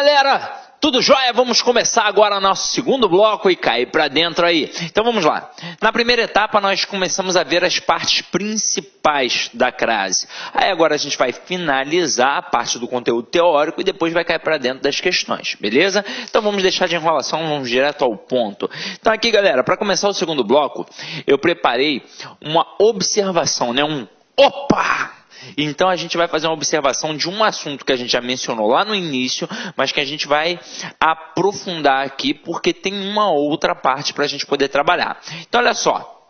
Galera, tudo jóia? Vamos começar agora o nosso segundo bloco e cair para dentro aí. Então vamos lá. Na primeira etapa nós começamos a ver as partes principais da crase. Aí agora a gente vai finalizar a parte do conteúdo teórico e depois vai cair para dentro das questões, beleza? Então vamos deixar de enrolação, vamos direto ao ponto. Então aqui, galera, para começar o segundo bloco, eu preparei uma observação, né? Opa! Então a gente vai fazer uma observação de um assunto que a gente já mencionou lá no início, mas que a gente vai aprofundar aqui porque tem uma outra parte para a gente poder trabalhar. Então olha só.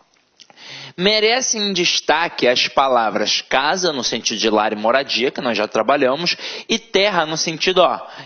Merecem destaque as palavras casa, no sentido de lar e moradia, que nós já trabalhamos, e terra, no sentido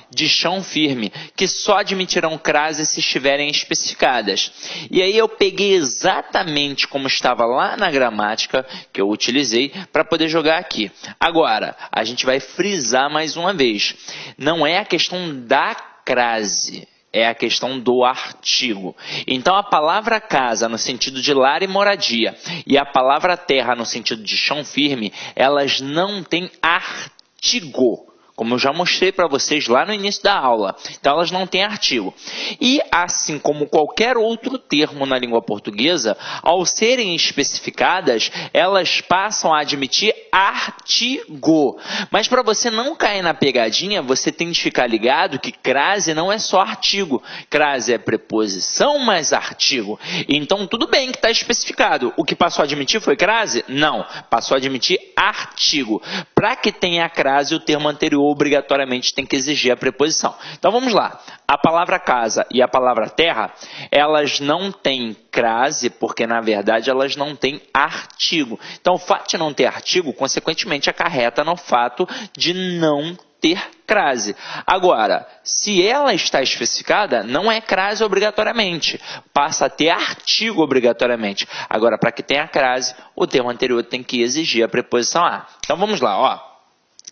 de chão firme, que só admitirão crase se estiverem especificadas. E aí eu peguei exatamente como estava lá na gramática, que eu utilizei, para poder jogar aqui. Agora, a gente vai frisar mais uma vez. Não é a questão da crase. É a questão do artigo. Então, a palavra casa, no sentido de lar e moradia, e a palavra terra, no sentido de chão firme, elas não têm artigo. Como eu já mostrei para vocês lá no início da aula. Então, elas não têm artigo. E, assim como qualquer outro termo na língua portuguesa, ao serem especificadas, elas passam a admitir artigo. Mas para você não cair na pegadinha, você tem de ficar ligado que crase não é só artigo. Crase é preposição mais artigo. Então, tudo bem que está especificado. O que passou a admitir foi crase? Não. Passou a admitir artigo. Para que tenha a crase, o termo anterior obrigatoriamente tem que exigir a preposição. Então vamos lá. A palavra casa e a palavra terra, elas não têm crase porque na verdade elas não têm artigo. Então o fato de não ter artigo, consequentemente, acarreta no fato de não ter crase. Agora, se ela está especificada, não é crase obrigatoriamente, passa a ter artigo obrigatoriamente. Agora, para que tenha crase, o termo anterior tem que exigir a preposição a. Então vamos lá,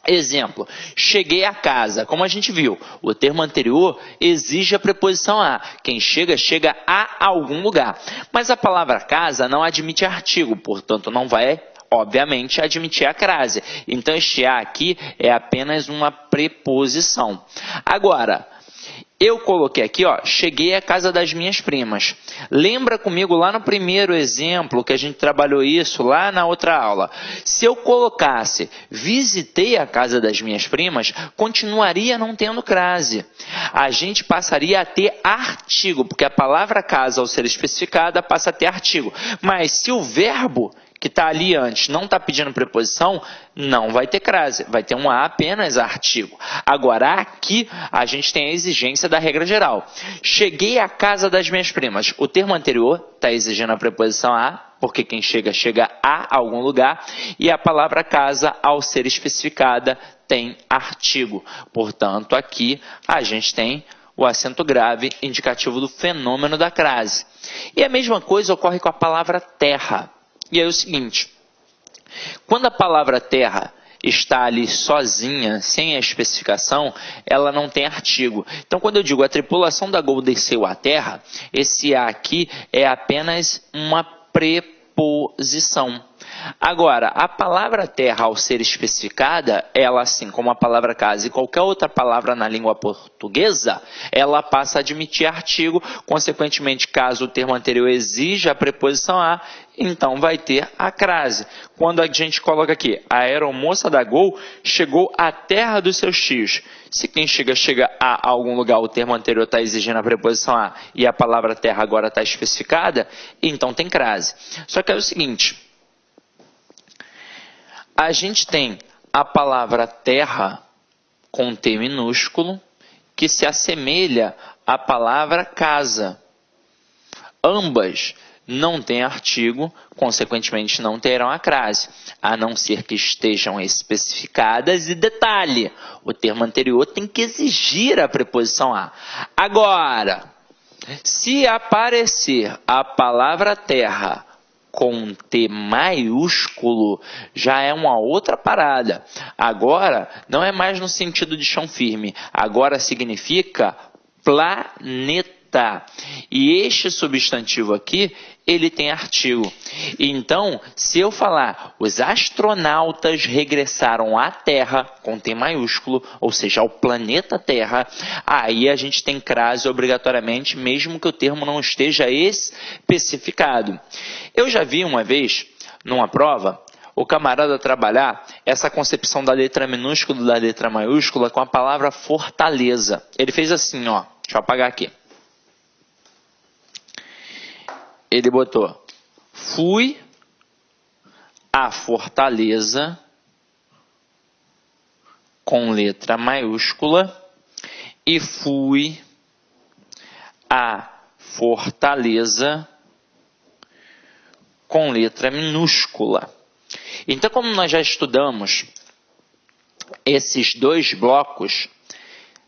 Exemplo, cheguei a casa. Como a gente viu, o termo anterior exige a preposição a. Quem chega, chega a algum lugar. Mas a palavra casa não admite artigo, portanto não vai, obviamente, admitir a crase. Então este a aqui é apenas uma preposição. Agora, eu coloquei aqui, cheguei à casa das minhas primas. Lembra comigo lá no primeiro exemplo que a gente trabalhou isso lá na outra aula. Se eu colocasse visitei a casa das minhas primas, continuaria não tendo crase. A gente passaria a ter artigo, porque a palavra casa, ao ser especificada, passa a ter artigo. Mas se o verbo que está ali antes não está pedindo preposição, não vai ter crase, vai ter um a apenas artigo. Agora, aqui, a gente tem a exigência da regra geral. Cheguei à casa das minhas primas. O termo anterior está exigindo a preposição a, porque quem chega, chega a algum lugar, e a palavra casa, ao ser especificada, tem artigo. Portanto, aqui, a gente tem o acento grave indicativo do fenômeno da crase. E a mesma coisa ocorre com a palavra terra. E aí é o seguinte, quando a palavra terra está ali sozinha, sem a especificação, ela não tem artigo. Então, quando eu digo a tripulação da Gol desceu à terra, esse a aqui é apenas uma preposição. Agora, a palavra terra, ao ser especificada, ela, assim como a palavra casa e qualquer outra palavra na língua portuguesa, ela passa a admitir artigo, consequentemente, caso o termo anterior exija a preposição a, então vai ter a crase. Quando a gente coloca aqui, a aeromoça da Gol chegou à terra dos seus tios. Se quem chega, chega a algum lugar, o termo anterior está exigindo a preposição a e a palavra terra agora está especificada, então tem crase. Só que é o seguinte, a gente tem a palavra terra com T minúsculo, que se assemelha à palavra casa. Ambas não têm artigo, consequentemente não terão a crase, a não ser que estejam especificadas. E detalhe, o termo anterior tem que exigir a preposição a. Agora, se aparecer a palavra terra com T maiúsculo, já é uma outra parada. Agora, não é mais no sentido de chão firme. Agora significa planeta. tá. E este substantivo aqui, ele tem artigo. Então, se eu falar, os astronautas regressaram à Terra, com T maiúsculo, ou seja, ao planeta Terra, aí a gente tem crase obrigatoriamente, mesmo que o termo não esteja especificado. Eu já vi uma vez, numa prova, o camarada trabalhar essa concepção da letra minúscula e da letra maiúscula com a palavra fortaleza. Ele fez assim, ó. Deixa eu apagar aqui. Ele botou: fui à Fortaleza com letra maiúscula e fui à Fortaleza com letra minúscula. Então, como nós já estudamos esses dois blocos,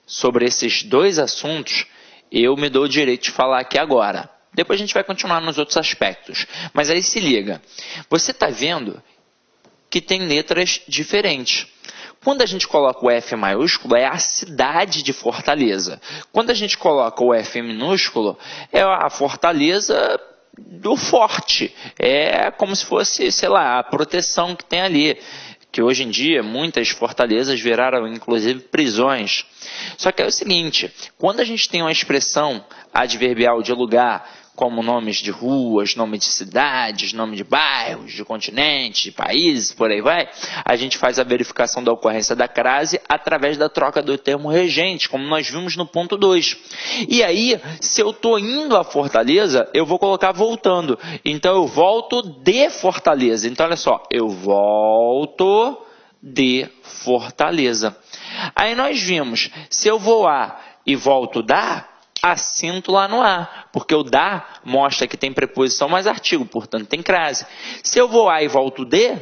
sobre esses dois assuntos, eu me dou o direito de falar aqui agora. Depois a gente vai continuar nos outros aspectos. Mas aí se liga, você está vendo que tem letras diferentes. Quando a gente coloca o F maiúsculo, é a cidade de Fortaleza. Quando a gente coloca o F minúsculo, é a Fortaleza do forte. É como se fosse, sei lá, a proteção que tem ali. Que hoje em dia muitas fortalezas viraram inclusive prisões. Só que é o seguinte, quando a gente tem uma expressão adverbial de lugar, como nomes de ruas, nome de cidades, nome de bairros, de continentes, de países, por aí vai, a gente faz a verificação da ocorrência da crase através da troca do termo regente, como nós vimos no ponto 2. E aí, se eu estou indo a Fortaleza, eu vou colocar voltando. Então, eu volto de Fortaleza. Então, olha só, eu volto de Fortaleza. Aí nós vimos, se eu vou a e volto da, acento lá no A, porque o da mostra que tem preposição mais artigo, portanto tem crase. Se eu vou a e volto de,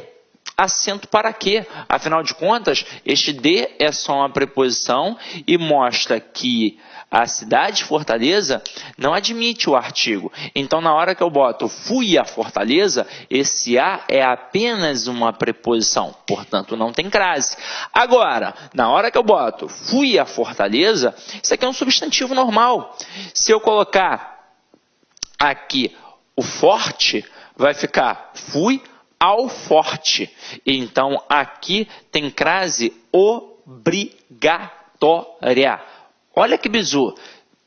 acento para quê? Afinal de contas, este de é só uma preposição e mostra que a cidade de Fortaleza não admite o artigo. Então, na hora que eu boto fui a Fortaleza, esse a é apenas uma preposição, portanto não tem crase. Agora, na hora que eu boto fui a Fortaleza, isso aqui é um substantivo normal. Se eu colocar aqui o forte, vai ficar fui ao forte. Então, aqui tem crase obrigatória. Olha que bizu.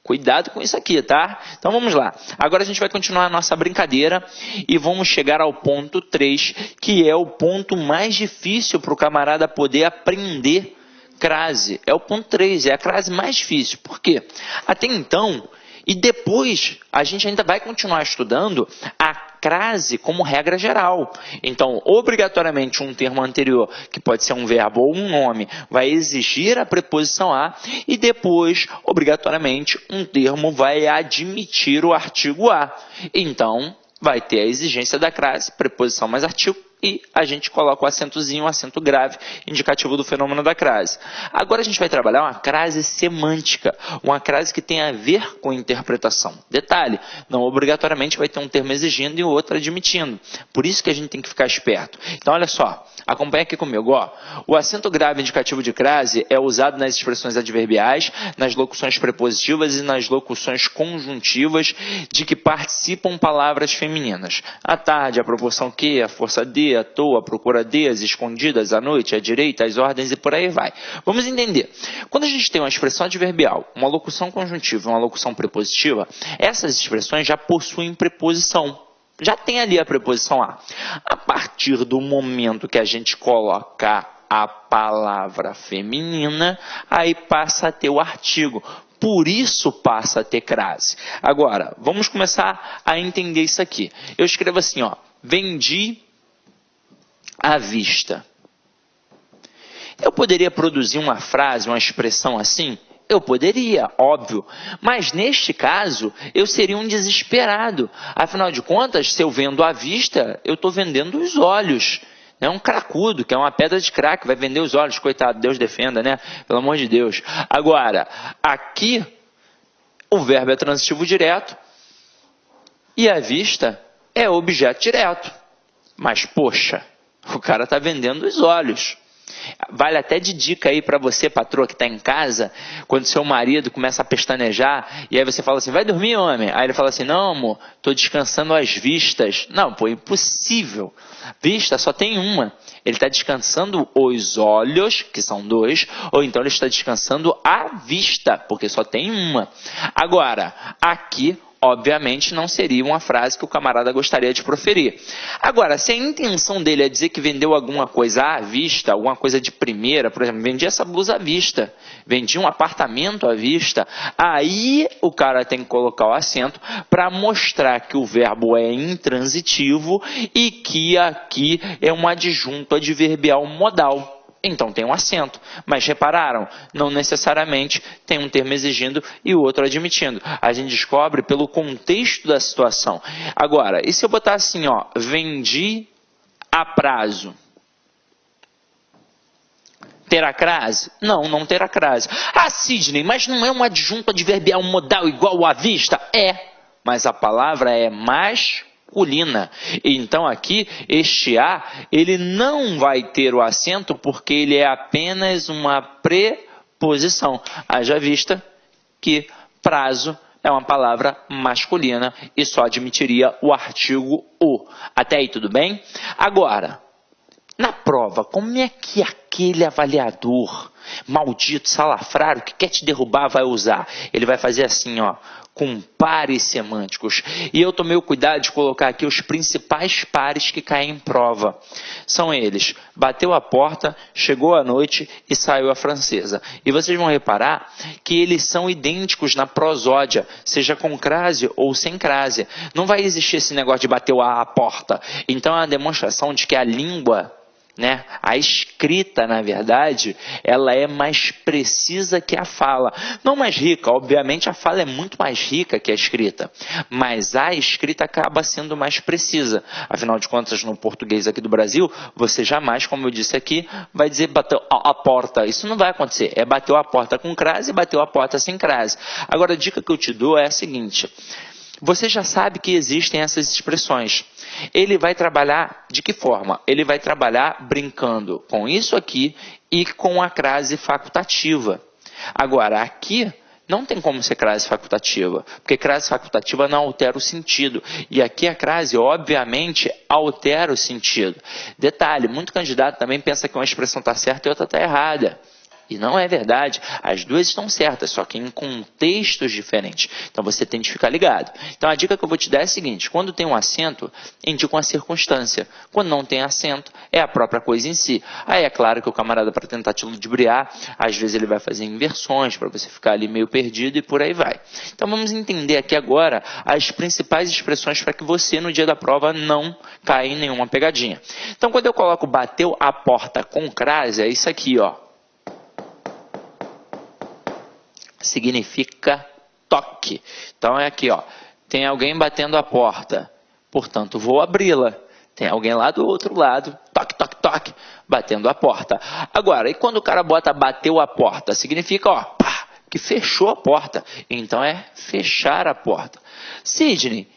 Cuidado com isso aqui, tá? Então vamos lá. Agora a gente vai continuar a nossa brincadeira e vamos chegar ao ponto 3, que é o ponto mais difícil para o camarada poder aprender crase. É o ponto 3, é a crase mais difícil. Por quê? Até então, e depois a gente ainda vai continuar estudando a crase como regra geral. Então, obrigatoriamente, um termo anterior, que pode ser um verbo ou um nome, vai exigir a preposição a, e depois, obrigatoriamente, um termo vai admitir o artigo a. Então, vai ter a exigência da crase, preposição mais artigo, e a gente coloca o acentozinho, o acento grave, indicativo do fenômeno da crase. Agora a gente vai trabalhar uma crase semântica, uma crase que tem a ver com interpretação. Detalhe, não obrigatoriamente vai ter um termo exigindo e o outro admitindo. Por isso que a gente tem que ficar esperto. Então olha só, acompanha aqui comigo. Ó. O acento grave indicativo de crase é usado nas expressões adverbiais, nas locuções prepositivas e nas locuções conjuntivas de que participam palavras femininas. À tarde, a proporção que, a força de, à toa, à procura de, às escondidas, à noite, à direita, às ordens e por aí vai. Vamos entender. Quando a gente tem uma expressão adverbial, uma locução conjuntiva e uma locução prepositiva, essas expressões já possuem preposição. Já tem ali a preposição a. A partir do momento que a gente coloca a palavra feminina, aí passa a ter o artigo. Por isso passa a ter crase. Agora, vamos começar a entender isso aqui. Eu escrevo assim, ó, vendi à vista. Eu poderia produzir uma frase, uma expressão assim? Eu poderia, óbvio. Mas neste caso, eu seria um desesperado. Afinal de contas, se eu vendo à vista, eu estou vendendo os olhos. É um cracudo, que é uma pedra de crack, vai vender os olhos, coitado, Deus defenda, né? Pelo amor de Deus. Agora, aqui, o verbo é transitivo direto e à vista é objeto direto. Mas, poxa, o cara está vendendo os olhos. Vale até de dica aí para você, patroa, que está em casa, quando seu marido começa a pestanejar, e aí você fala assim, vai dormir, homem? Aí ele fala assim, não, amor, estou descansando as vistas. Não, pô, impossível. Vista só tem uma. Ele está descansando os olhos, que são 2, ou então ele está descansando a vista, porque só tem uma. Agora, aqui, obviamente, não seria uma frase que o camarada gostaria de proferir. Agora, se a intenção dele é dizer que vendeu alguma coisa à vista, alguma coisa de primeira, por exemplo, vendi essa blusa à vista, vendi um apartamento à vista, aí o cara tem que colocar o acento para mostrar que o verbo é intransitivo e que aqui é um adjunto adverbial modal. Então tem um acento, mas repararam, não necessariamente tem um termo exigindo e o outro admitindo. A gente descobre pelo contexto da situação. Agora, e se eu botar assim, ó, vendi a prazo? Terá crase? Não, não terá crase. Ah, Sidney, mas não é um adjunto adverbial modal igual à vista? É, mas a palavra é masculina. Então aqui, este A, ele não vai ter o acento porque ele é apenas uma preposição. Haja vista que prazo é uma palavra masculina e só admitiria o artigo o. Até aí tudo bem? Agora, na prova, como é que aquele avaliador maldito, salafrário, que quer te derrubar vai usar? Ele vai fazer assim, ó, com pares semânticos. E eu tomei o cuidado de colocar aqui os principais pares que caem em prova. São eles: bateu a porta, chegou à noite e saiu a francesa. E vocês vão reparar que eles são idênticos na prosódia, seja com crase ou sem crase. Não vai existir esse negócio de bateu a porta. Então é uma demonstração de que a língua, né, a escrita, na verdade, ela é mais precisa que a fala. Não mais rica, obviamente a fala é muito mais rica que a escrita, mas a escrita acaba sendo mais precisa. Afinal de contas, no português aqui do Brasil, você jamais, como eu disse aqui, vai dizer bateu a porta. Isso não vai acontecer. É bateu a porta com crase e bateu a porta sem crase. Agora, a dica que eu te dou é a seguinte: você já sabe que existem essas expressões. Ele vai trabalhar de que forma? Ele vai trabalhar brincando com isso aqui e com a crase facultativa. Agora, aqui não tem como ser crase facultativa, porque crase facultativa não altera o sentido. E aqui a crase, obviamente, altera o sentido. Detalhe, muito candidato também pensa que uma expressão está certa e outra está errada. E não é verdade, as duas estão certas, só que em contextos diferentes. Então você tem de ficar ligado. Então a dica que eu vou te dar é a seguinte: quando tem um acento, indica uma circunstância. Quando não tem acento, é a própria coisa em si. Aí é claro que o camarada, para tentar te ludibriar, às vezes ele vai fazer inversões para você ficar ali meio perdido e por aí vai. Então vamos entender aqui agora as principais expressões para que você no dia da prova não caia em nenhuma pegadinha. Então quando eu coloco bateu a porta com crase, é isso aqui, ó. Significa toque. Então é aqui, ó. Tem alguém batendo a porta, portanto vou abri-la. Tem alguém lá do outro lado, toque, toque, toque, batendo a porta. Agora, e quando o cara bota bateu a porta? Significa, ó, pá, que fechou a porta. Então é fechar a porta. Sidney,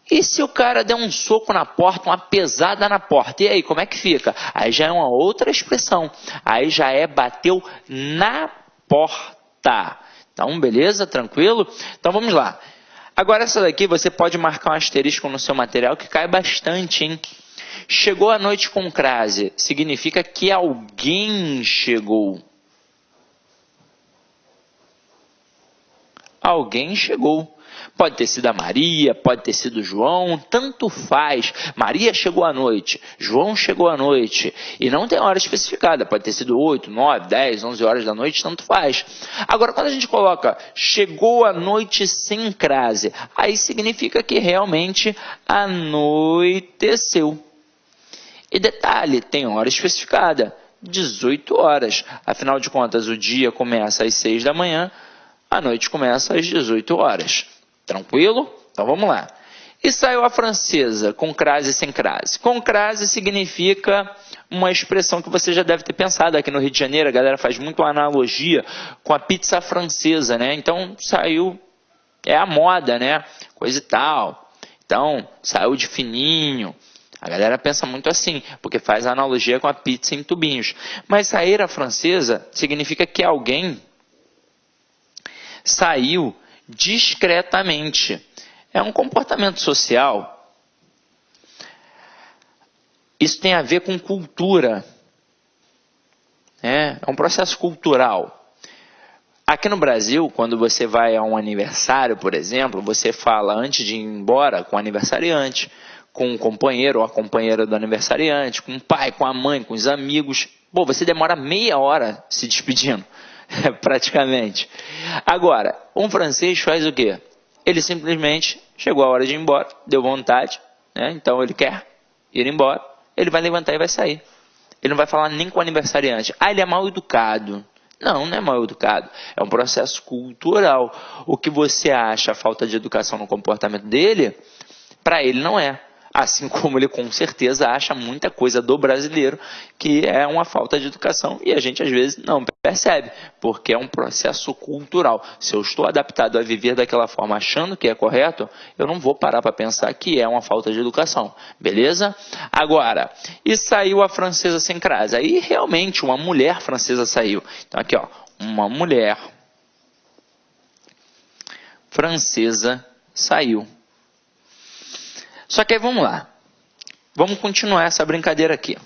e se o cara der um soco na porta, uma pesada na porta? E aí, como é que fica? Aí já é uma outra expressão. Aí já é bateu na porta. Então, beleza? Tranquilo? Então, vamos lá. Agora, essa daqui você pode marcar um asterisco no seu material que cai bastante, hein? Chegou à noite com crase. Significa que alguém chegou. Alguém chegou. Pode ter sido a Maria, pode ter sido o João, tanto faz. Maria chegou à noite, João chegou à noite. E não tem hora especificada, pode ter sido 8, 9, 10, 11 horas da noite, tanto faz. Agora, quando a gente coloca chegou à noite sem crase, aí significa que realmente anoiteceu. E detalhe, tem hora especificada, 18 horas. Afinal de contas, o dia começa às 6 da manhã, a noite começa às 18 horas. Tranquilo? Então vamos lá. E saiu a francesa, com crase e sem crase. Com crase significa uma expressão que você já deve ter pensado. Aqui no Rio de Janeiro a galera faz muito uma analogia com a pizza francesa, né? Então saiu, é a moda, né? Coisa e tal. Então saiu de fininho. A galera pensa muito assim, porque faz a analogia com a pizza em tubinhos. Mas sair à francesa significa que alguém saiu discretamente. É um comportamento social. Isso tem a ver com cultura. É um processo cultural. Aqui no Brasil, quando você vai a um aniversário, por exemplo, você fala antes de ir embora com o aniversariante, com o companheiro ou a companheira do aniversariante, com o pai, com a mãe, com os amigos. Pô, você demora meia hora se despedindo, praticamente. Agora, um francês faz o quê? Ele simplesmente chegou a hora de ir embora, deu vontade, né? Então ele quer ir embora, ele vai levantar e vai sair. Ele não vai falar nem com o aniversariante. Ah, ele é mal educado. Não, não é mal educado. É um processo cultural. O que você acha falta de educação no comportamento dele, para ele não é. Assim como ele com certeza acha muita coisa do brasileiro que é uma falta de educação e a gente às vezes não percebe, porque é um processo cultural. Se eu estou adaptado a viver daquela forma achando que é correto, eu não vou parar para pensar que é uma falta de educação, beleza? Agora, e saiu a francesa sem crase? Aí realmente uma mulher francesa saiu. Então aqui ó, uma mulher francesa saiu. Só que aí vamos lá. Vamos continuar essa brincadeira aqui.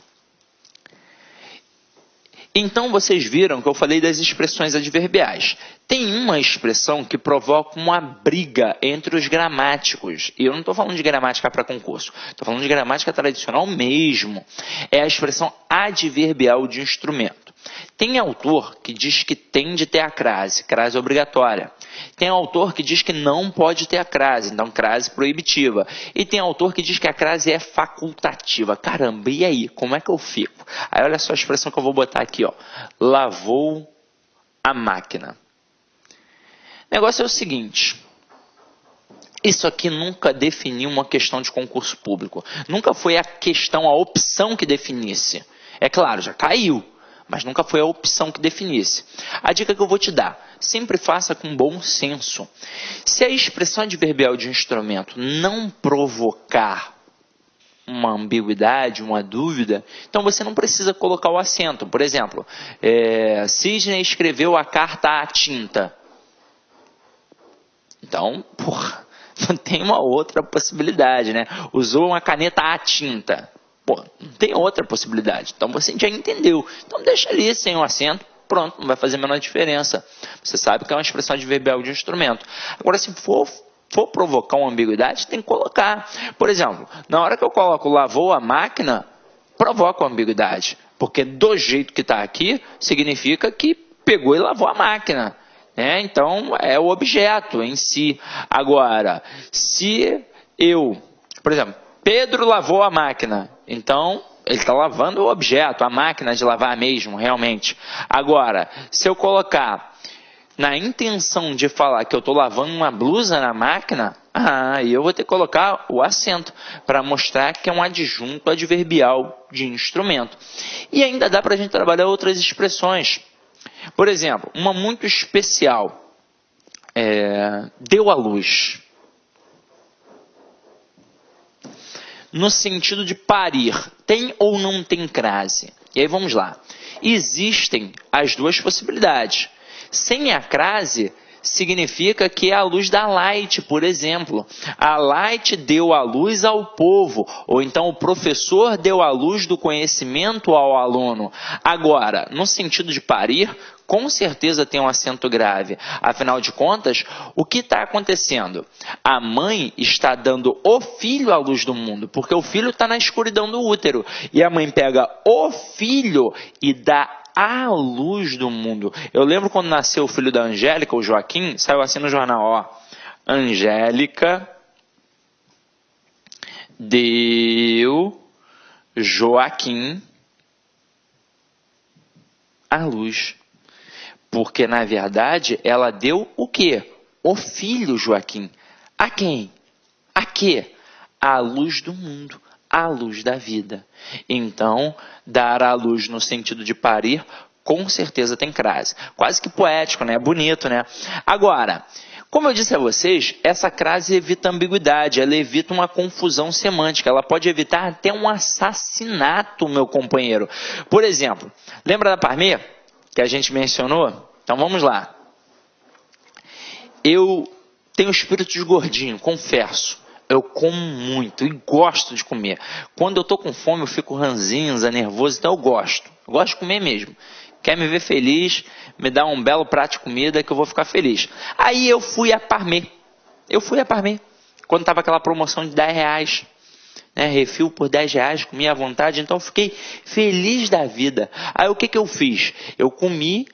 Então vocês viram que eu falei das expressões adverbiais. Tem uma expressão que provoca uma briga entre os gramáticos. E eu não estou falando de gramática para concurso. Estou falando de gramática tradicional mesmo. É a expressão adverbial de instrumento. Tem autor que diz que tem de ter a crase obrigatória. Tem autor que diz que não pode ter a crase, então crase proibitiva. E tem autor que diz que a crase é facultativa. Caramba, e aí? Como é que eu fico? Aí olha só a expressão que eu vou botar aqui, ó. Lavou a máquina. O negócio é o seguinte. Isso aqui nunca definiu uma questão de concurso público. Nunca foi a questão, a opção que definisse. É claro, já caiu. Mas nunca foi a opção que definisse. A dica que eu vou te dar, sempre faça com bom senso. Se a expressão adverbial de instrumento não provocar uma ambiguidade, uma dúvida, então você não precisa colocar o acento. Por exemplo, Sidney escreveu a carta à tinta. Então, não tem uma outra possibilidade, né? Usou uma caneta à tinta. Pô, não tem outra possibilidade. Então você já entendeu. Então deixa ali sem o acento. Pronto, não vai fazer a menor diferença. Você sabe que é uma expressão adverbial de instrumento. Agora, se for provocar uma ambiguidade, tem que colocar. Por exemplo, na hora que eu coloco lavou a máquina, provoca uma ambiguidade. Porque do jeito que está aqui, significa que pegou e lavou a máquina. Né? Então, é o objeto em si. Agora, se eu, por exemplo, Pedro lavou a máquina. Então, ele está lavando o objeto, a máquina de lavar mesmo, realmente. Agora, se eu colocar na intenção de falar que eu estou lavando uma blusa na máquina, aí eu vou ter que colocar o acento para mostrar que é um adjunto adverbial de instrumento. E ainda dá para a gente trabalhar outras expressões. Por exemplo, uma muito especial, deu à luz. No sentido de parir, tem ou não tem crase? E aí vamos lá. Existem as duas possibilidades. Sem a crase, significa que é a luz da Light, por exemplo. A Light deu a luz ao povo, ou então o professor deu a luz do conhecimento ao aluno. Agora, no sentido de parir, com certeza tem um acento grave. Afinal de contas, o que está acontecendo? A mãe está dando o filho à luz do mundo, porque o filho está na escuridão do útero. E a mãe pega o filho e dá a luz do mundo. Eu lembro quando nasceu o filho da Angélica, o Joaquim, saiu assim no jornal, ó. Angélica deu Joaquim a luz. Porque, na verdade, ela deu o quê? O filho Joaquim. A quem? A quê? A luz do mundo. A luz da vida. Então, dar à luz no sentido de parir, com certeza tem crase. Quase que poético, né? Bonito, né? Agora, Como eu disse a vocês, essa crase evita ambiguidade, ela evita uma confusão semântica, ela pode evitar até um assassinato, meu companheiro. Por exemplo, lembra da Parmê, que a gente mencionou? Então vamos lá. Eu tenho espírito de gordinho, confesso. Eu como muito e gosto de comer. Quando eu tô com fome, eu fico ranzinza, nervoso, então eu gosto. Eu gosto de comer mesmo. Quer me ver feliz, me dá um belo prato de comida que eu vou ficar feliz. Aí eu fui a Parmê. Quando tava aquela promoção de R$10, né, refil por R$10, comia à vontade, então eu fiquei feliz da vida. Aí o que eu fiz? Eu comi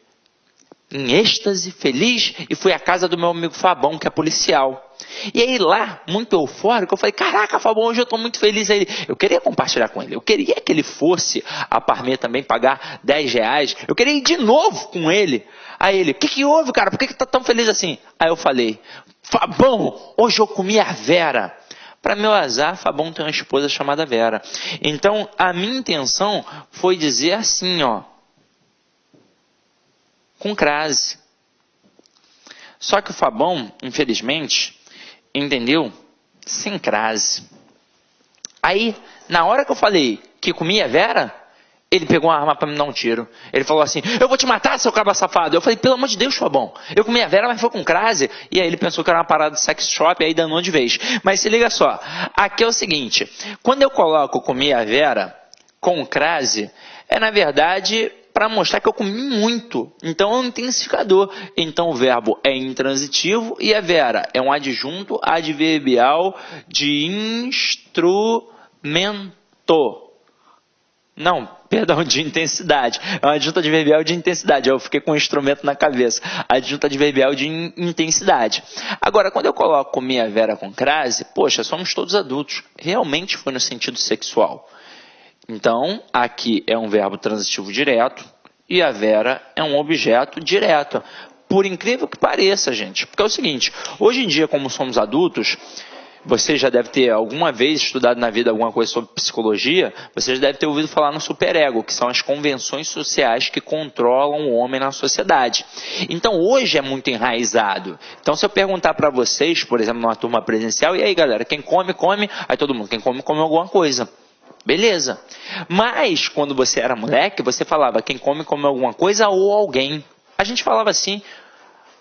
em êxtase, feliz, e fui à casa do meu amigo Fabão, que é policial. E aí lá, muito eufórico, eu falei, caraca, Fabão, hoje eu estou muito feliz. Aí eu queria compartilhar com ele, eu queria que ele fosse a Parmê também pagar R$10, eu queria ir de novo com ele. Aí ele, o que houve, cara, por que tá tão feliz assim? Aí eu falei, Fabão, hoje eu comi a Vera. Para meu azar, Fabão tem uma esposa chamada Vera. Então, a minha intenção foi dizer assim, ó, com crase. Só que o Fabão, infelizmente, entendeu? Sem crase. Aí, na hora que eu falei que comia Vera, ele pegou uma arma para me dar um tiro. Ele falou assim, eu vou te matar, seu cabra safado. Eu falei, pelo amor de Deus, Fabão, eu comi a Vera, mas foi com crase. E aí ele pensou que era uma parada de sex shop, e aí danou de vez. Mas se liga só, aqui é o seguinte, quando eu coloco comi a Vera com crase, é na verdade para mostrar que eu comi muito. Então é um intensificador. Então o verbo é intransitivo e a Vera é um adjunto adverbial de instrumento. Não, perdão, de intensidade. É um adjunto adverbial de intensidade. Eu fiquei com um instrumento na cabeça. Adjunto adverbial de intensidade. Agora, quando eu coloco comi a Vera com crase, poxa, somos todos adultos. Realmente foi no sentido sexual. Então, aqui é um verbo transitivo direto e a Vera é um objeto direto. Por incrível que pareça, gente. Porque é o seguinte, hoje em dia, como somos adultos, você já deve ter alguma vez estudado na vida alguma coisa sobre psicologia, você já deve ter ouvido falar no superego, que são as convenções sociais que controlam o homem na sociedade. Então, hoje é muito enraizado. Então, se eu perguntar para vocês, por exemplo, numa turma presencial, e aí, galera, quem come, come. Aí todo mundo, quem come, come alguma coisa. Beleza. Mas, quando você era moleque, você falava quem come, come alguma coisa ou alguém. A gente falava assim,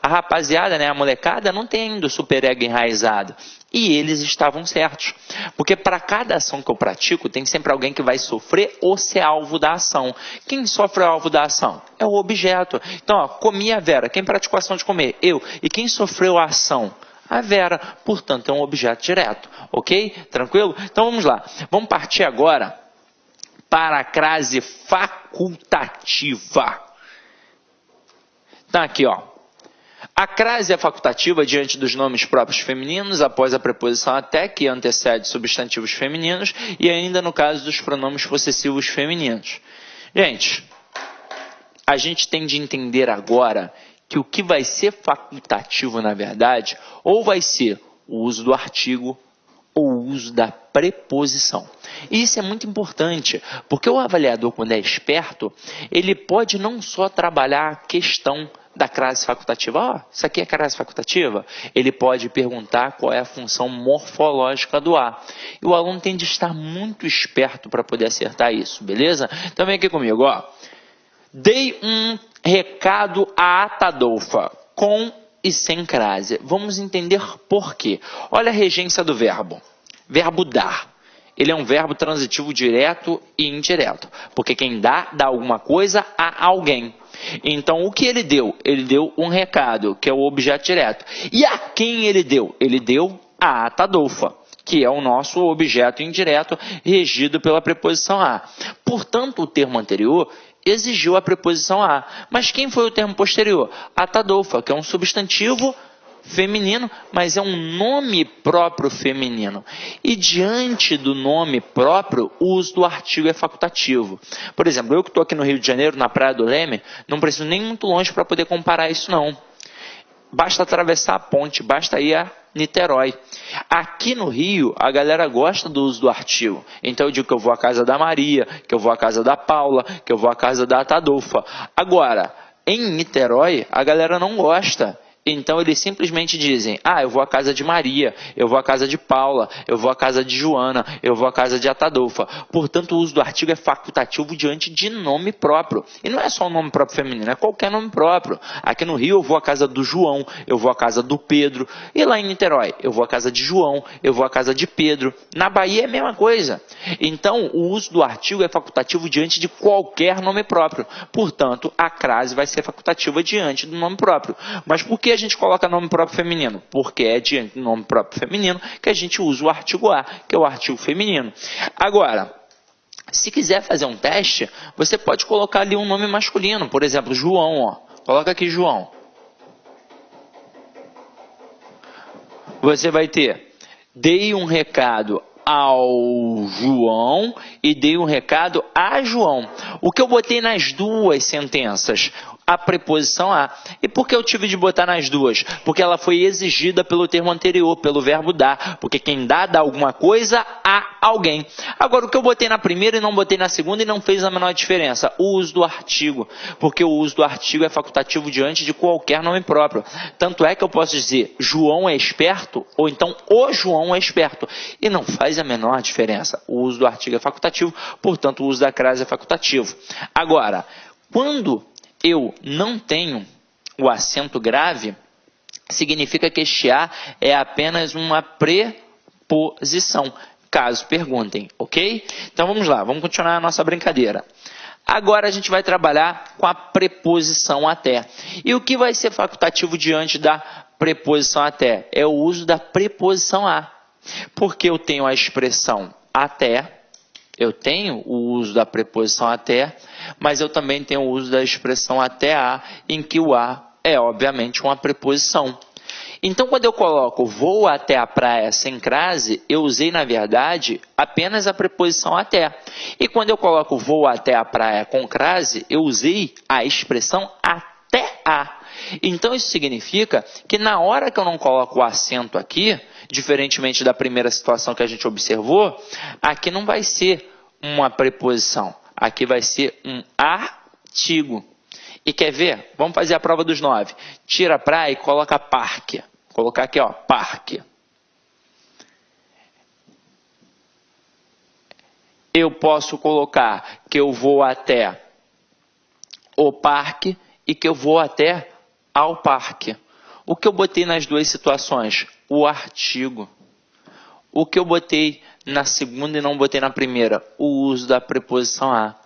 a rapaziada, né, a molecada, não tem ainda o superego enraizado. E eles estavam certos. Porque para cada ação que eu pratico, tem sempre alguém que vai sofrer ou ser alvo da ação. Quem sofre o alvo da ação? É o objeto. Então, ó, comi a Vera. Quem praticou a ação de comer? Eu. E quem sofreu a ação? A Vera, portanto, é um objeto direto, ok? Tranquilo? Então vamos lá. Vamos partir agora para a crase facultativa. Então aqui, ó. A crase é facultativa diante dos nomes próprios femininos, após a preposição até, que antecede substantivos femininos, e ainda no caso dos pronomes possessivos femininos. Gente, a gente tem de entender agora que o que vai ser facultativo, na verdade, ou vai ser o uso do artigo ou o uso da preposição. E isso é muito importante, porque o avaliador, quando é esperto, ele pode não só trabalhar a questão da crase facultativa. Ó, isso aqui é crase facultativa? Ele pode perguntar qual é a função morfológica do A. E o aluno tem de estar muito esperto para poder acertar isso, beleza? Então vem aqui comigo, ó. Dei um recado a Atadolfa, com e sem crase. Vamos entender por quê. Olha a regência do verbo. Verbo dar. Ele é um verbo transitivo direto e indireto. Porque quem dá, dá alguma coisa a alguém. Então, o que ele deu? Ele deu um recado, que é o objeto direto. E a quem ele deu? Ele deu a Atadolfa, que é o nosso objeto indireto, regido pela preposição a. Portanto, o termo anterior exigiu a preposição a. Mas quem foi o termo posterior? Atadolfa, que é um substantivo feminino, mas é um nome próprio feminino. E diante do nome próprio, o uso do artigo é facultativo. Por exemplo, eu que estou aqui no Rio de Janeiro, na Praia do Leme, não preciso nem muito longe para poder comparar isso não. Basta atravessar a ponte, basta ir a Niterói. Aqui no Rio, a galera gosta do uso do artigo. Então eu digo que eu vou à casa da Maria, que eu vou à casa da Paula, que eu vou à casa da Atadolfa. Agora, em Niterói, a galera não gosta. Então eles simplesmente dizem, eu vou à casa de Maria, eu vou à casa de Paula, eu vou à casa de Joana, eu vou à casa de Atadolfa. Portanto, o uso do artigo é facultativo diante de nome próprio. E não é só o nome próprio feminino, é qualquer nome próprio. Aqui no Rio eu vou à casa do João, eu vou à casa do Pedro. E lá em Niterói, eu vou à casa de João, eu vou à casa de Pedro. Na Bahia é a mesma coisa. Então, o uso do artigo é facultativo diante de qualquer nome próprio. Portanto, a crase vai ser facultativa diante do nome próprio. Mas por que a gente coloca nome próprio feminino? Porque é diante do nome próprio feminino que a gente usa o artigo a, que é o artigo feminino. Agora, se quiser fazer um teste, você pode colocar ali um nome masculino. Por exemplo, João. Ó. Coloca aqui João. Você vai ter, dei um recado ao João e dei um recado a João. O que eu botei nas duas sentenças? A preposição a. E por que eu tive de botar nas duas? Porque ela foi exigida pelo termo anterior, pelo verbo dar. Porque quem dá alguma coisa a alguém. Agora, o que eu botei na primeira e não botei na segunda e não fez a menor diferença? O uso do artigo. Porque o uso do artigo é facultativo diante de qualquer nome próprio. Tanto é que eu posso dizer João é esperto ou então o João é esperto. E não faz a menor diferença. O uso do artigo é facultativo, portanto o uso da crase é facultativo. Agora, quando eu não tenho o acento grave, significa que este A é apenas uma preposição, caso perguntem, ok? Então vamos lá, vamos continuar a nossa brincadeira. Agora a gente vai trabalhar com a preposição até. E o que vai ser facultativo diante da preposição até? É o uso da preposição a. Porque eu tenho a expressão até, eu tenho o uso da preposição até, mas eu também tenho o uso da expressão até a, em que o a é, obviamente, uma preposição. Então, quando eu coloco vou até a praia sem crase, eu usei, na verdade, apenas a preposição até. E quando eu coloco vou até a praia com crase, eu usei a expressão até a. Então, isso significa que na hora que eu não coloco o acento aqui, diferentemente da primeira situação que a gente observou, aqui não vai ser uma preposição, aqui vai ser um artigo. E quer ver? Vamos fazer a prova dos 9. Tira a praia e coloca parque. Vou colocar aqui, ó, parque. Eu posso colocar que eu vou até o parque e que eu vou até ao parque. O que eu botei nas duas situações? O artigo. O que eu botei na segunda e não botei na primeira? O uso da preposição a.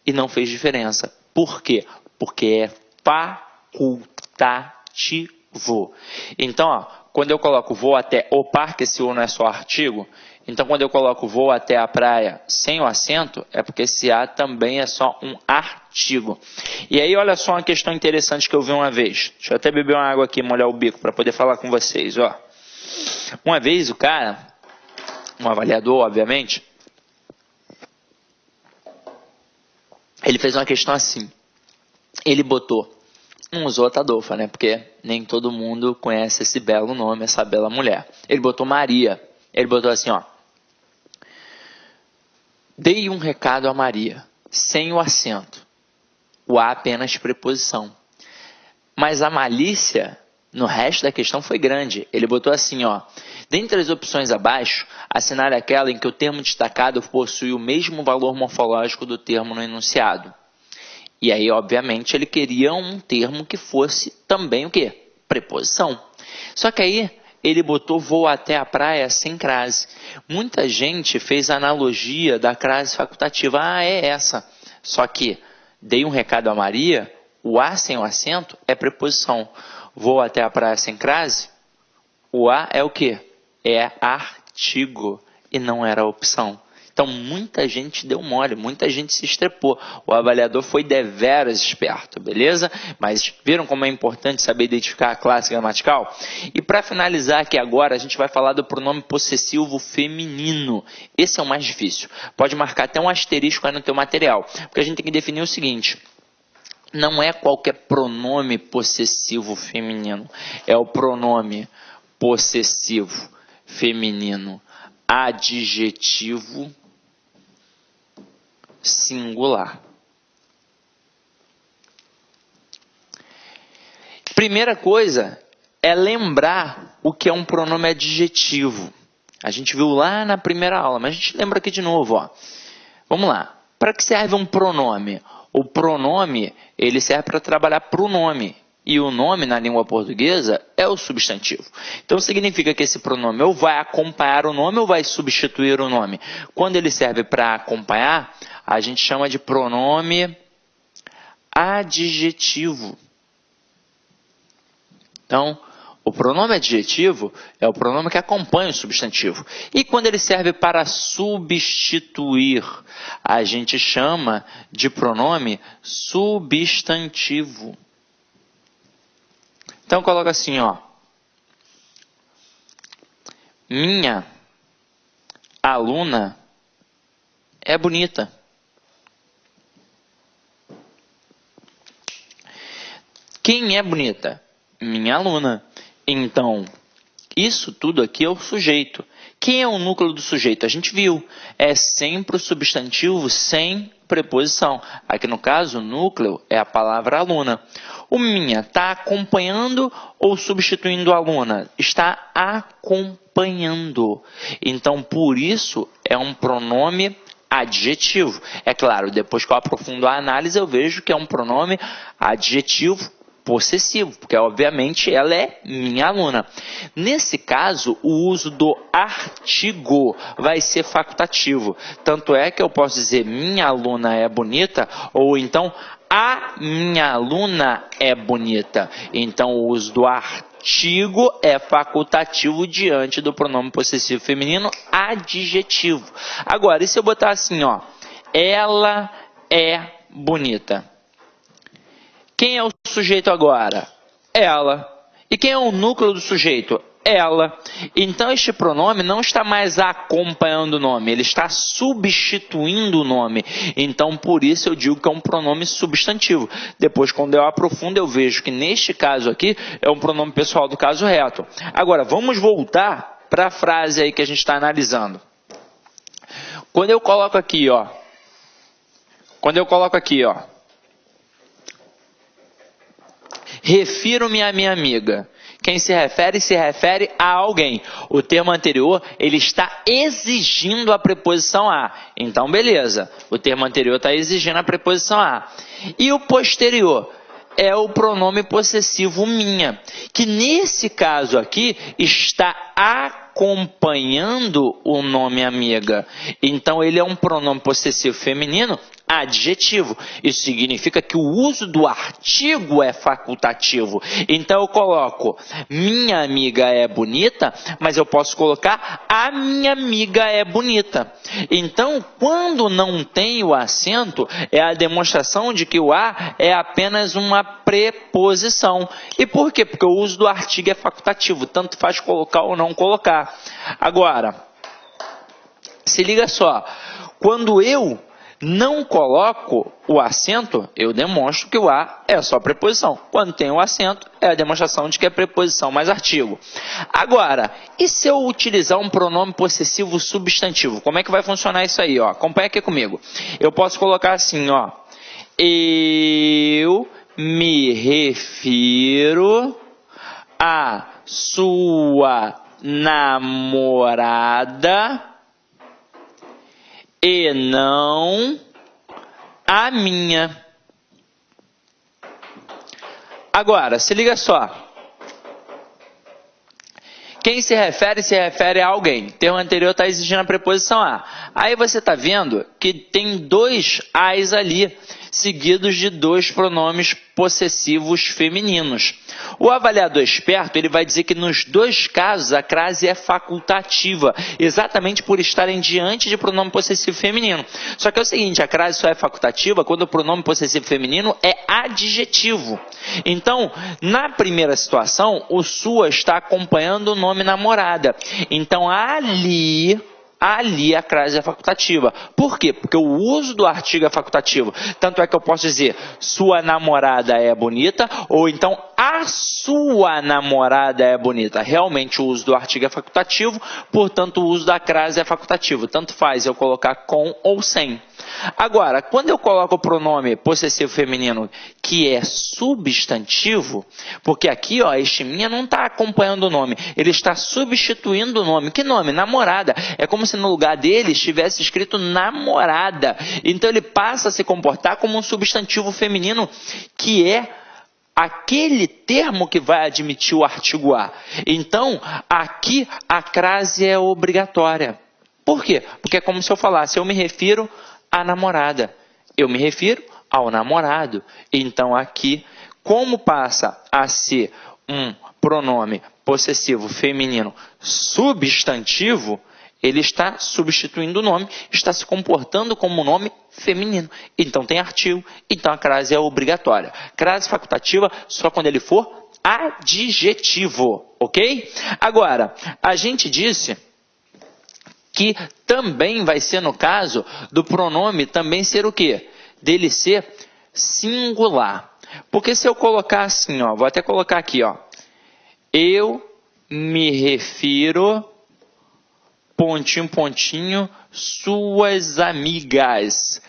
E não fez diferença. Por quê? Porque é facultativo. Então, ó, quando eu coloco vou até o parque, esse o não é só artigo. Então, quando eu coloco vou até a praia sem o acento, é porque esse a também é só um artigo. E aí, olha só uma questão interessante que eu vi uma vez. Deixa eu até beber uma água aqui e molhar o bico para poder falar com vocês. Ó. Uma vez o cara, um avaliador, obviamente, ele fez uma questão assim. Ele botou, não usou Atadolfa, né? Porque nem todo mundo conhece esse belo nome, essa bela mulher. Ele botou Maria. Ele botou assim, ó. Dei um recado a Maria, sem o acento. O a apenas preposição. Mas a malícia no resto da questão foi grande. Ele botou assim, ó. Dentre as opções abaixo, assinale aquela em que o termo destacado possui o mesmo valor morfológico do termo no enunciado. E aí, obviamente, ele queria um termo que fosse também o quê? Preposição. Só que aí ele botou vou até a praia sem crase. Muita gente fez a analogia da crase facultativa. Ah, é essa. Só que dei um recado a Maria, o a sem o acento é preposição. Vou até a praia sem crase, o a é o quê? É artigo e não era opção. Então, muita gente deu mole, muita gente se estrepou. O avaliador foi deveras esperto, beleza? Mas viram como é importante saber identificar a classe gramatical? E para finalizar aqui agora, a gente vai falar do pronome possessivo feminino. Esse é o mais difícil. Pode marcar até um asterisco aí no teu material, porque a gente tem que definir o seguinte. Não é qualquer pronome possessivo feminino, é o pronome possessivo feminino adjetivo singular. Primeira coisa é lembrar o que é um pronome adjetivo. A gente viu lá na primeira aula, mas a gente lembra aqui de novo. Ó. Vamos lá. Para que serve um pronome? O pronome ele serve para trabalhar para o nome. E o nome, na língua portuguesa, é o substantivo. Então, significa que esse pronome ou vai acompanhar o nome ou vai substituir o nome. Quando ele serve para acompanhar, a gente chama de pronome adjetivo. Então, o pronome adjetivo é o pronome que acompanha o substantivo. E quando ele serve para substituir, a gente chama de pronome substantivo. Então, coloca assim, ó. Minha aluna é bonita. Quem é bonita? Minha aluna. Então, isso tudo aqui é o sujeito. Quem é o núcleo do sujeito? A gente viu. É sempre o substantivo sem preposição. Aqui no caso, o núcleo é a palavra aluna. O minha está acompanhando ou substituindo a aluna? Está acompanhando. Então, por isso, é um pronome adjetivo. É claro, depois que eu aprofundo a análise, eu vejo que é um pronome adjetivo possessivo, porque obviamente ela é minha aluna. Nesse caso, o uso do artigo vai ser facultativo. Tanto é que eu posso dizer minha aluna é bonita, ou então a minha aluna é bonita. Então, o uso do artigo é facultativo diante do pronome possessivo feminino adjetivo. Agora, e se eu botar assim, ó, ela é bonita? Quem é o sujeito agora? Ela. E quem é o núcleo do sujeito? Ela. Então, este pronome não está mais acompanhando o nome, ele está substituindo o nome. Então, por isso eu digo que é um pronome substantivo. Depois, quando eu aprofundo, eu vejo que neste caso aqui é um pronome pessoal do caso reto. Agora, vamos voltar para a frase aí que a gente está analisando. Quando eu coloco aqui, ó. Refiro-me à minha amiga. Quem se refere a alguém. O termo anterior, ele está exigindo a preposição a. Então, beleza. O termo anterior está exigindo a preposição a. E o posterior é o pronome possessivo minha, que nesse caso aqui está acompanhando o nome amiga. Então, ele é um pronome possessivo feminino adjetivo. Isso significa que o uso do artigo é facultativo. Então, eu coloco minha amiga é bonita, mas eu posso colocar a minha amiga é bonita. Então, quando não tem o acento, é a demonstração de que o a é apenas uma preposição. E por quê? Porque o uso do artigo é facultativo. Tanto faz colocar ou não colocar. Agora, se liga só. Quando eu não coloco o acento, eu demonstro que o a é só preposição. Quando tem o acento, é a demonstração de que é preposição mais artigo. Agora, e se eu utilizar um pronome possessivo substantivo? Como é que vai funcionar isso aí? Ó? Acompanha aqui comigo. Eu posso colocar assim, ó. Eu me refiro à sua namorada e não a minha. Agora, se liga só. Quem se refere a alguém. O termo anterior está exigindo a preposição a. Aí você está vendo que tem dois as ali, seguidos de dois pronomes possessivos femininos. O avaliador esperto ele vai dizer que nos dois casos a crase é facultativa, exatamente por estarem diante de pronome possessivo feminino. Só que é o seguinte, a crase só é facultativa quando o pronome possessivo feminino é adjetivo. Então, na primeira situação, o sua está acompanhando o nome namorada. Então, ali a crase é facultativa. Por quê? Porque o uso do artigo é facultativo. Tanto é que eu posso dizer, sua namorada é bonita, ou então, a sua namorada é bonita. Realmente o uso do artigo é facultativo, portanto o uso da crase é facultativo. Tanto faz eu colocar com ou sem. Agora, quando eu coloco o pronome possessivo feminino que é substantivo, porque aqui, ó, este minha não está acompanhando o nome, ele está substituindo o nome. Que nome? Namorada. É como se no lugar dele estivesse escrito namorada. Então ele passa a se comportar como um substantivo feminino, que é aquele termo que vai admitir o artigo A. Então, aqui a crase é obrigatória. Por quê? Porque é como se eu falasse, eu me refiro à namorada. Eu me refiro ao namorado. Então, aqui, como passa a ser um pronome possessivo feminino substantivo, ele está substituindo o nome, está se comportando como um nome feminino. Então tem artigo, então a crase é obrigatória. Crase facultativa só quando ele for adjetivo, ok? Agora, a gente disse que também vai ser no caso do pronome também ser o quê? Dele ser singular. Porque se eu colocar assim, ó, vou até colocar aqui, ó. Eu me refiro... pontinho, pontinho, suas amigas.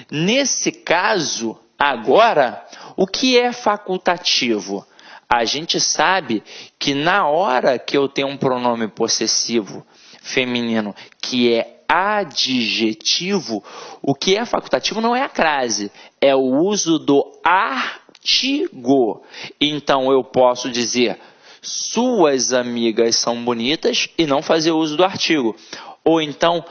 Nesse caso, agora, o que é facultativo? A gente sabe que na hora que eu tenho um pronome possessivo feminino que é adjetivo, o que é facultativo não é a crase, é o uso do artigo. Então, eu posso dizer... suas amigas são bonitas e não fazer uso do artigo. Ou então,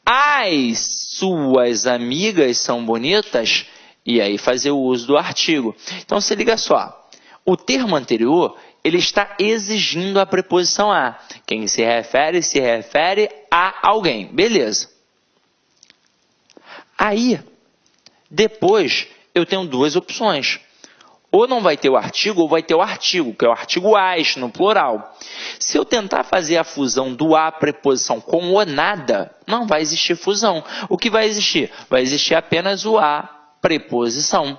as suas amigas são bonitas e aí fazer o uso do artigo. Então, se liga só. O termo anterior, ele está exigindo a preposição a. Quem se refere a alguém. Beleza. Aí, depois, eu tenho duas opções. Ou não vai ter o artigo, ou vai ter o artigo, que é o artigo as, no plural. Se eu tentar fazer a fusão do a preposição com o nada, não vai existir fusão. O que vai existir? Vai existir apenas o a preposição.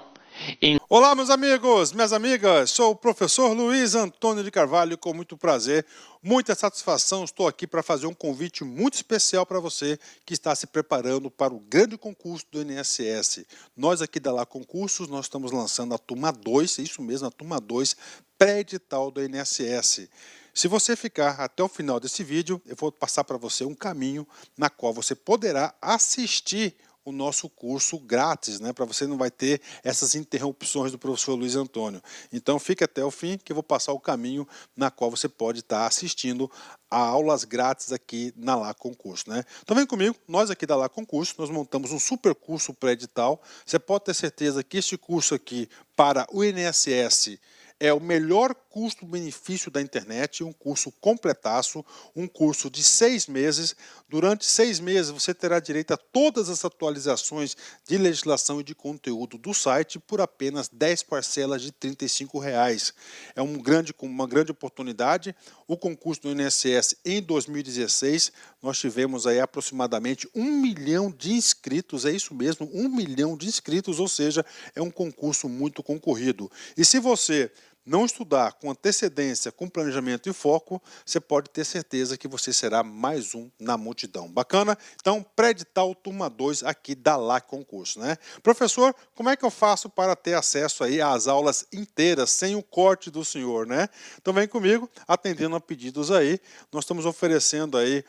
Olá, meus amigos, minhas amigas, sou o professor Luiz Antônio de Carvalho, com muito prazer, muita satisfação, estou aqui para fazer um convite muito especial para você que está se preparando para o grande concurso do INSS. Nós aqui da Lá Concursos, nós estamos lançando a turma 2, isso mesmo, a turma 2, pré-edital do INSS. Se você ficar até o final desse vídeo, eu vou passar para você um caminho na qual você poderá assistir o nosso curso grátis, né? Para você não vai ter essas interrupções do professor Luiz Antônio. Então fique até o fim que eu vou passar o caminho na qual você pode estar assistindo a aulas grátis aqui na Lá Concurso, né? Então vem comigo, nós aqui da Lá Concurso, nós montamos um super curso pré-edital. Você pode ter certeza que este curso aqui para o INSS é o melhor custo-benefício da internet, um curso completaço, um curso de 6 meses. Durante 6 meses você terá direito a todas as atualizações de legislação e de conteúdo do site por apenas 10 parcelas de R$ 35,00. É uma grande oportunidade. O concurso do INSS em 2016, nós tivemos aí aproximadamente 1 milhão de inscritos, é isso mesmo, 1 milhão de inscritos, ou seja, é um concurso muito concorrido. E se você não estudar com antecedência, com planejamento e foco, você pode ter certeza que você será mais um na multidão. Bacana? Então, pré-edital turma 2 aqui da Lá Concurso, né? Professor, como é que eu faço para ter acesso aí às aulas inteiras, sem o corte do senhor, né? Então vem comigo, atendendo a pedidos aí. Nós estamos oferecendo aí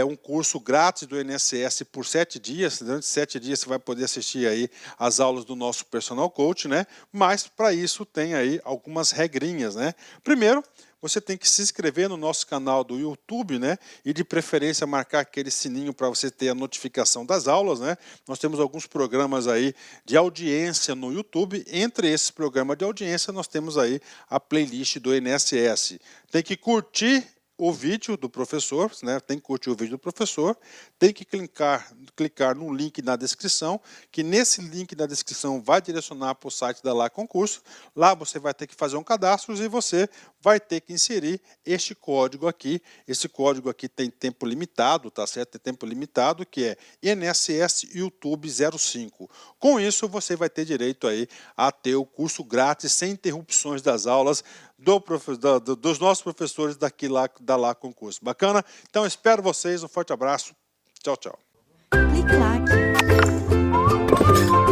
um curso grátis do INSS por 7 dias. Durante 7 dias você vai poder assistir aí as aulas do nosso personal coach, né? Mas para isso tem aí algumas regrinhas, né? Primeiro, você tem que se inscrever no nosso canal do YouTube, né? E de preferência marcar aquele sininho para você ter a notificação das aulas, né? Nós temos alguns programas aí de audiência no YouTube. Entre esses programas de audiência, nós temos aí a playlist do INSS. Tem que curtir o vídeo do professor, né? Tem que curtir o vídeo do professor, tem que clicar no link na descrição, que nesse link na descrição vai direcionar para o site da Lá Concurso. Lá você vai ter que fazer um cadastro e você vai ter que inserir este código aqui. Esse código aqui tem tempo limitado, tá certo? Tem tempo limitado, que é INSS YouTube 05. Com isso, você vai ter direito aí a ter o curso grátis, sem interrupções das aulas, dos nossos professores daqui da Lá Concurso. Bacana? Então espero vocês, um forte abraço. Tchau, tchau. Clique lá. Tchau.